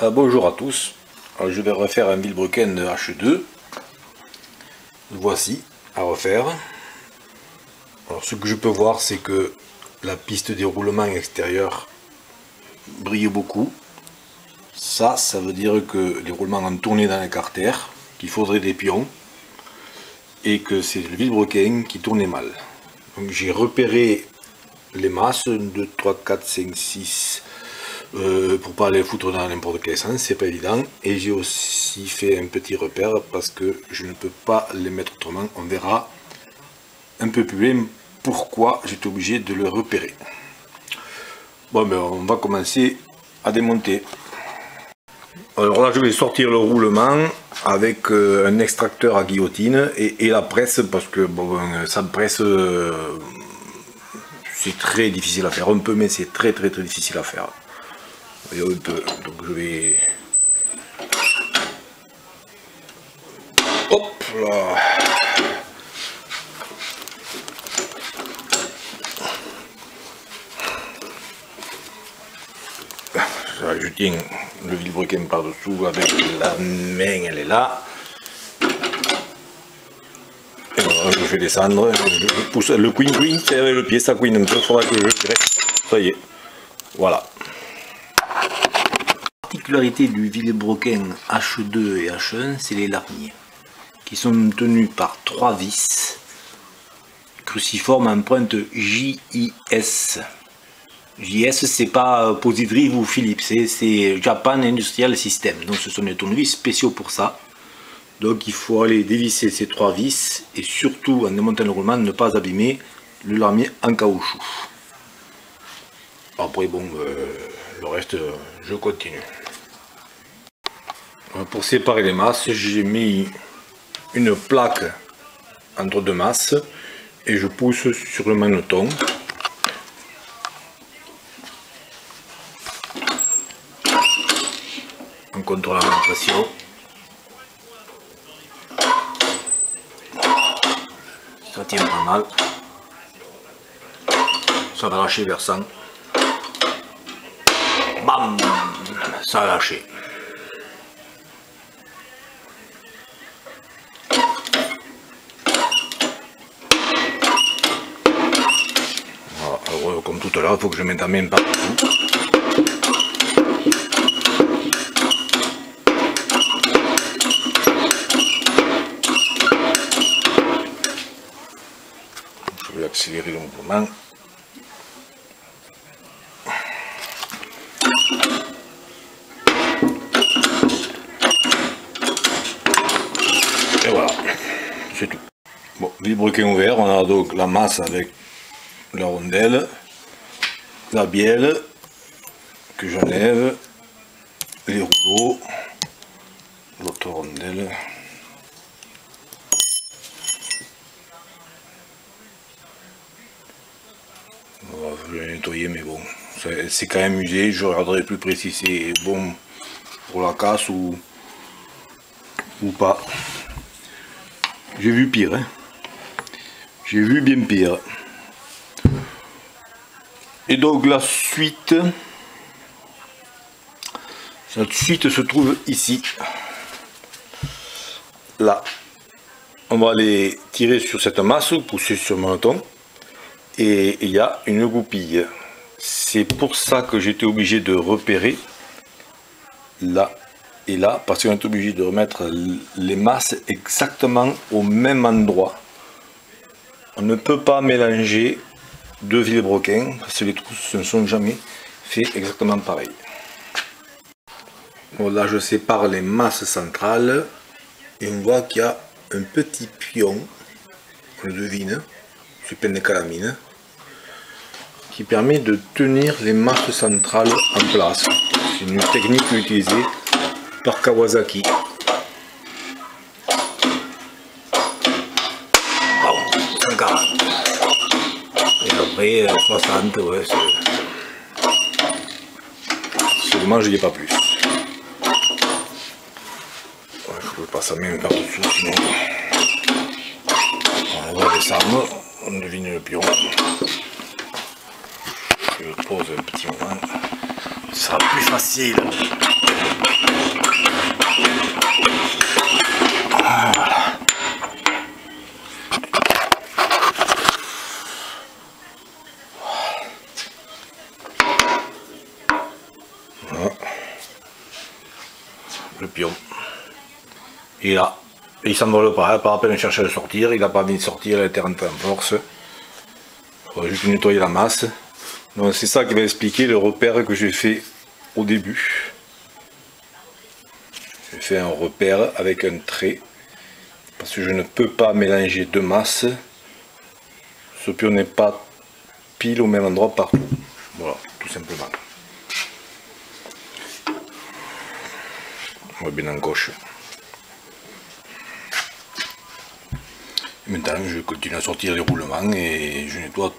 Bonjour à tous. Alors, je vais refaire un vilebrequin de H2. Voici à refaire. Alors, ce que je peux voir, c'est que la piste des roulements extérieurs brille beaucoup. Ça veut dire que les roulements ont tourné dans les carters, qu'il faudrait des pions, et que c'est le vilebrequin qui tournait mal. Donc j'ai repéré les masses, 1, 2, 3, 4, 5, 6, pour pas les foutre dans n'importe quel sens, c'est pas évident. Et j'ai aussi fait un petit repère parce que je ne peux pas les mettre autrement. On verra un peu plus loin pourquoi j'étais obligé de le repérer. Bon, ben on va commencer à démonter. Alors là, je vais sortir le roulement avec un extracteur à guillotine et la presse, parce que bon, sans presse, c'est très difficile à faire. On peut, mais c'est très difficile à faire. Et on peut, donc je vais... Hop là. Je tiens le vilebrequin par dessous avec la main, elle est là. Et voilà, je fais descendre, je pousse le couine, c'est avec le pied, ça couine un peu, il faudra que je tire. Ça y est, voilà. La particularité du vilebrequin H2 et H1, c'est les largniers, qui sont tenus par 3 vis cruciformes en pointe JIS. JS, c'est pas Positive ou Philips, c'est Japan Industrial System. Donc ce sont des tournevis spéciaux pour ça. Donc il faut aller dévisser ces 3 vis et surtout en démontant le roulement ne pas abîmer le larmier en caoutchouc. Après bon, le reste je continue. Pour séparer les masses, j'ai mis une plaque entre 2 masses et je pousse sur le magnéton. En contrôlant la pression. Ça tient pas mal. Ça va lâcher vers 100. Bam! Ça a lâché. Voilà, alors, comme tout à l'heure, il faut que je mette la main partout. Je vais accélérer le mouvement. Et voilà, c'est tout. Bon, vilebrequin ouvert, on a donc la masse avec la rondelle, la bielle que j'enlève, les rouleaux, l'autre rondelle. Je vais nettoyer, mais bon, c'est quand même usé. Je regarderai plus précis si c'est bon pour la casse ou pas. J'ai vu pire, hein. J'ai vu bien pire. Et donc la suite se trouve ici. Là, on va aller tirer sur cette masse, pousser sur mon menton. Et il y a une goupille. C'est pour ça que j'étais obligé de repérer là et là, parce qu'on est obligé de remettre les masses exactement au même endroit. On ne peut pas mélanger 2 vilebrequins, parce que les trousses ne sont jamais faits exactement pareil. Bon, là je sépare les masses centrales et on voit qu'il y a un petit pion, on le devine, c'est plein de calamine, qui permet de tenir les masses centrales en place. C'est une technique utilisée par Kawasaki. Bon, 140. Et après 60, ouais, c'est dommage, il n'y a pas plus. Ouais, je ne peux pas ça même par dessous, sinon on va descendre, on devine le pion. Je le pose un petit moment, ce sera plus facile. Voilà. Le pion. Et là, il s'envole pas, pas à peine chercher à le sortir, il n'a pas envie de sortir, il a été rentré en force. On va juste nettoyer la masse. Donc c'est ça qui va expliquer le repère que j'ai fait au début. J'ai fait un repère avec un trait, parce que je ne peux pas mélanger deux masses. Ce pion n'est pas pile au même endroit partout. Voilà, tout simplement. On va bien en gauche. Et maintenant, je continue à sortir les roulements et je nettoie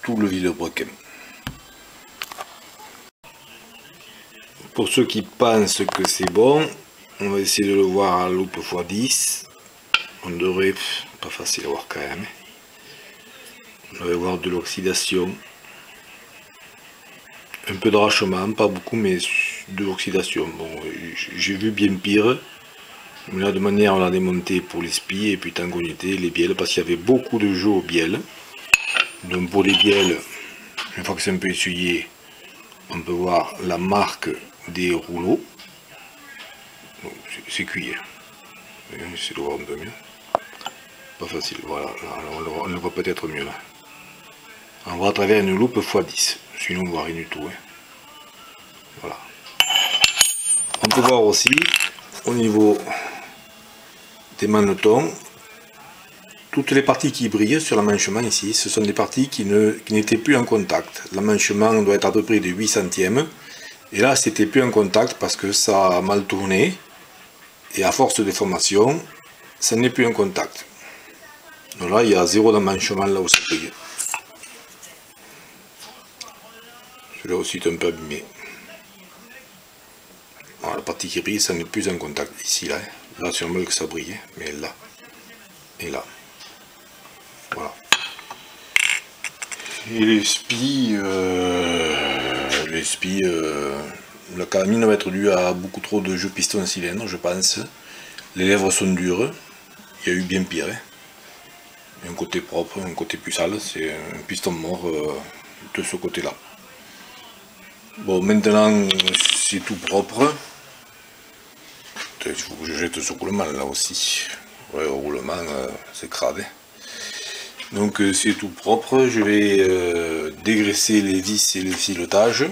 tout le vide-broquin. Pour ceux qui pensent que c'est bon, on va essayer de le voir à la loupe x10. On devrait, pas facile à voir quand même. On devrait voir de l'oxydation. Un peu d'arrachement, pas beaucoup, mais de l'oxydation. Bon, j'ai vu bien pire. Mais là, de manière, on l'a démonté pour les spies et puis tant qu'on était, les bielles, parce qu'il y avait beaucoup de jeux aux bielles. Donc pour les bielles, une fois que c'est un peu essuyé, on peut voir la marque des rouleaux. C'est cuit. J'essaie de voir un peu mieux. Pas facile, voilà, là, on le voit peut-être mieux là. On voit à travers une loupe x10, sinon on ne voit rien du tout. Hein. Voilà. On peut voir aussi au niveau des manetons, toutes les parties qui brillent sur l'emmanchement ici, ce sont des parties qui n'étaient plus en contact. L'emmanchement doit être à peu près de 8 centièmes. Et là, c'était plus en contact parce que ça a mal tourné. Et à force de déformation, ça n'est plus en contact. Donc là, il y a zéro d'emmanchement là où ça brille. Celui-là aussi est un peu abîmé. Voilà, la partie qui brille, ça n'est plus en contact. Ici, là. Là, c'est normal que ça brille. Mais là. Et là. Voilà. Et les spies, la calamine va être due à beaucoup trop de jeux piston cylindre, je pense. Les lèvres sont dures, il y a eu bien pire. Hein. Un côté propre, un côté plus sale, c'est un piston mort de ce côté-là. Bon, maintenant c'est tout propre. Il faut que je jette ce roulement là aussi. Ouais, au roulement, c'est crade. Hein. Donc c'est tout propre, je vais dégraisser les vis et les filetages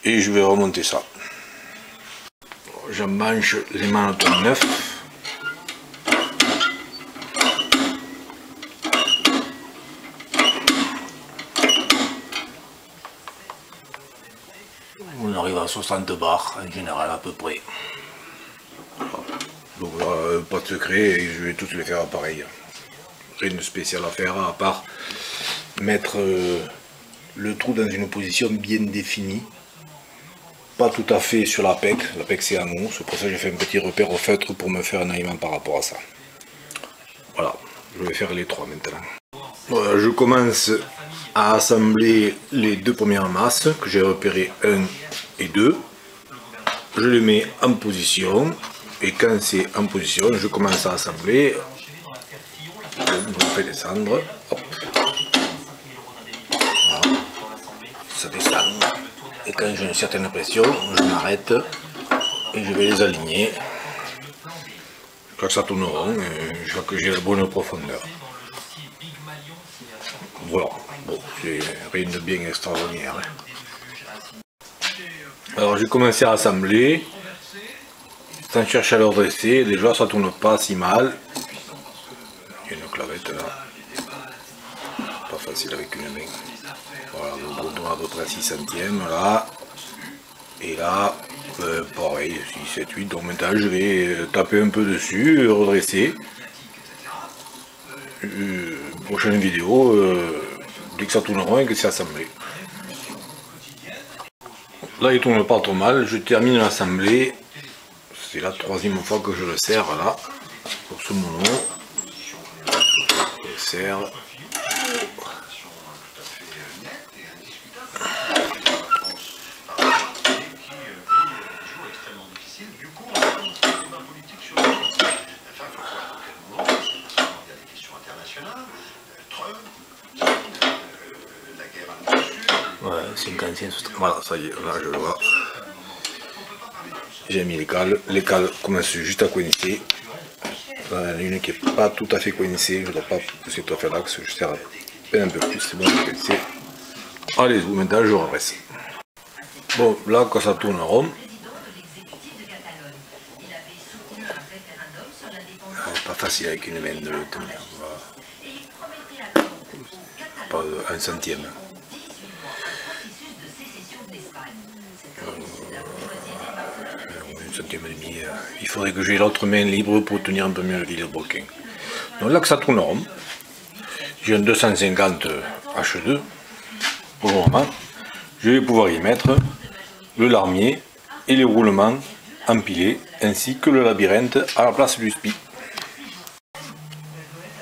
et je vais remonter ça. J'emmanche les manetons neufs. On arrive à 60 bars en général à peu près. Donc pas de secret, et je vais tous les faire pareil. Rien de spécial à faire à part mettre le trou dans une position bien définie, pas tout à fait sur la PEC c'est à nous, c'est pour ça que j'ai fait un petit repère au feutre pour me faire un alignement par rapport à ça. Voilà, je vais faire les trois maintenant. Voilà, je commence à assembler les deux premières masses que j'ai repérées 1 et 2. Je les mets en position et quand c'est en position, je commence à assembler. Je fais descendre, hop. Voilà. Ça descend, et quand j'ai une certaine pression, je m'arrête et je vais les aligner. Je crois que ça tourne rond, et je vois que j'ai la bonne profondeur. Voilà, bon, c'est rien de bien extraordinaire. Alors j'ai commencé à assembler, sans chercher à le redresser, déjà ça tourne pas si mal. Il y a une clavette là, pas facile avec une main. Voilà, donc on tourne à peu près à 6 centièmes là, et là, pareil, 6, 7, 8, donc maintenant je vais taper un peu dessus, redresser. Prochaine vidéo, dès que ça tourne rond et que c'est assemblé. Là il tourne pas trop mal, je termine l'assemblée. C'est la troisième fois que je le serre là, pour ce mono. Je le serre. Ouais, 55, voilà, ça y est, là je le vois. j'ai mis les cales commencent juste à coincer. Là, il y en a une qui n'est pas tout à fait coincée, je ne dois pas pousser tout à fait l'axe, je serre un peu plus, c'est bon, c'est. Allez, maintenant je redresse. Bon, là quand ça tourne rond, pas facile avec une main de le tenir, pas un centième. Un centième et demi, il faudrait que j'ai l'autre main libre pour tenir un peu mieux le vilebrequin. Donc là que ça tourne rond, j'ai un 250 H2 pour le moment. Je vais pouvoir y mettre le larmier et les roulements empilés ainsi que le labyrinthe à la place du spi.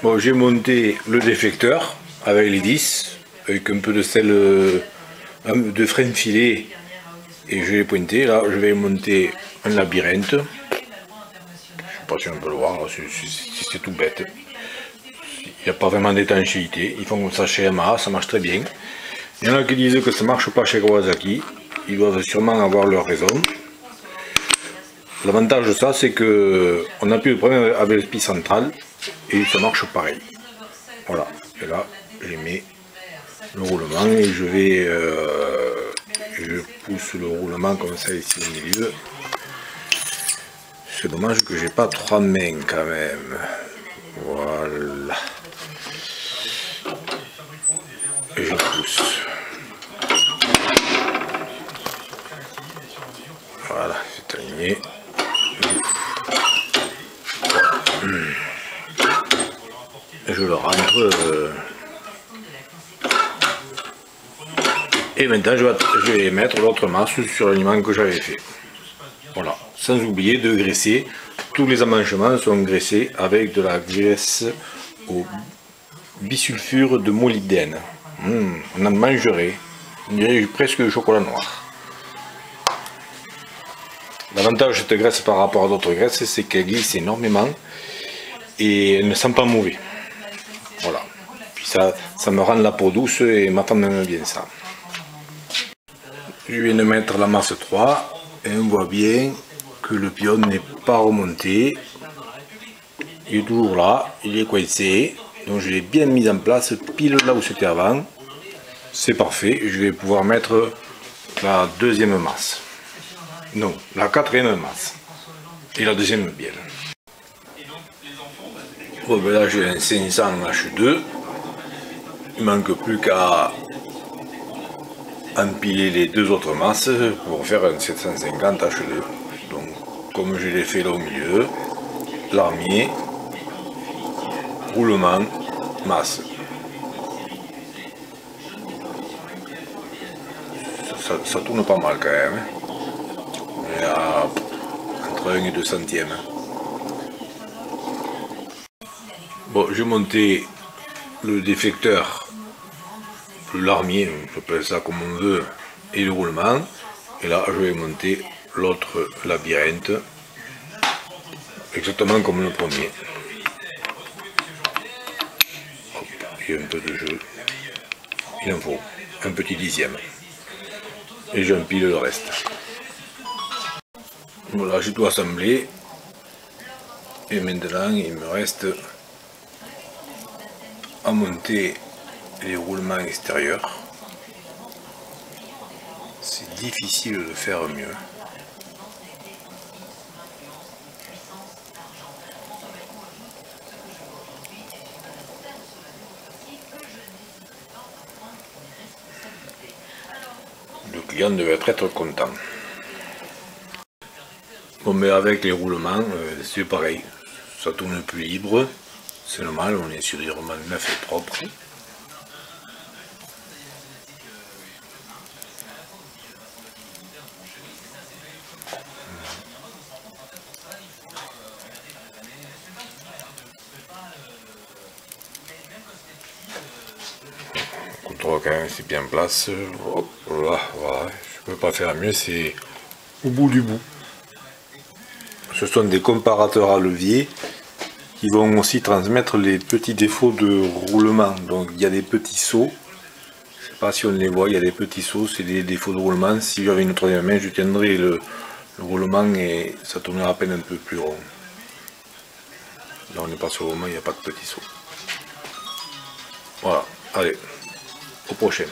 Bon, j'ai monté le déflecteur avec les 10 avec un peu de sel de frein filet et je l'ai pointé. Là je vais monter un labyrinthe. Je sais pas si on peut le voir, c'est tout bête. Il n'y a pas vraiment d'étanchéité, ils font comme ça chez Yamaha, ça marche très bien. Il y en a qui disent que ça ne marche pas chez Kawasaki, ils doivent sûrement avoir leur raison. L'avantage de ça, c'est que on n'a plus de problème avec le spi central et ça marche pareil. Voilà, et là, je mets le roulement et je vais, je pousse le roulement comme ça ici au milieu. C'est dommage que j'ai pas 3 mains quand même. Voilà. Et je pousse. Voilà, c'est aligné. Et je le rentre. Et maintenant je vais mettre l'autre masse sur l'aliment que j'avais fait. Voilà. Sans oublier de graisser. Tous les emmanchements sont graissés avec de la graisse au bisulfure de molybdène. On en mangerait. On dirait presque du chocolat noir. L'avantage de cette graisse par rapport à d'autres graisses, c'est qu'elle glisse énormément et elle ne sent pas mauvais. Voilà. Puis ça me rend la peau douce et ma femme aime bien ça. Je viens de mettre la masse 3 et on voit bien que le pion n'est pas remonté. Il est toujours là, il est coincé. Donc je l'ai bien mis en place pile là où c'était avant. C'est parfait, je vais pouvoir mettre la deuxième masse. Non, la quatrième masse. Et la deuxième bielle. Bon ben là j'ai un 500 H2. Il ne manque plus qu'à empiler les deux autres masses pour faire un 750 H2. Donc comme je l'ai fait là au milieu, larmier, roulement, masse. Ça tourne pas mal quand même. On est à entre 1 et 2 centièmes. Bon, j'ai monté le déflecteur, le larmier, on appelle ça comme on veut, et le roulement. Et là, je vais monter l'autre labyrinthe, exactement comme le premier. Hop, il y a un peu de jeu. Il en faut un petit dixième. Et j'empile le reste. Voilà, j'ai tout assemblé. Et maintenant, il me reste à monter les roulements extérieurs. C'est difficile de faire mieux. Le client devait être content. Bon, mais avec les roulements, c'est pareil. Ça tourne plus libre. C'est normal, on est sur des roulements neufs et propres. On contrôle quand même c'est bien en place. Hop là, voilà. Je peux pas faire mieux, c'est au bout du bout. Ce sont des comparateurs à levier qui vont aussi transmettre les petits défauts de roulement. Donc il y a des petits sauts. Je ne sais pas si on les voit, il y a des petits sauts, c'est des défauts de roulement. Si j'avais une troisième main, je tiendrais Le roulement, ça tournera à peine un peu plus rond. Là on n'est pas sur le roulement, il n'y a pas de petits sauts. Voilà, allez, au prochain.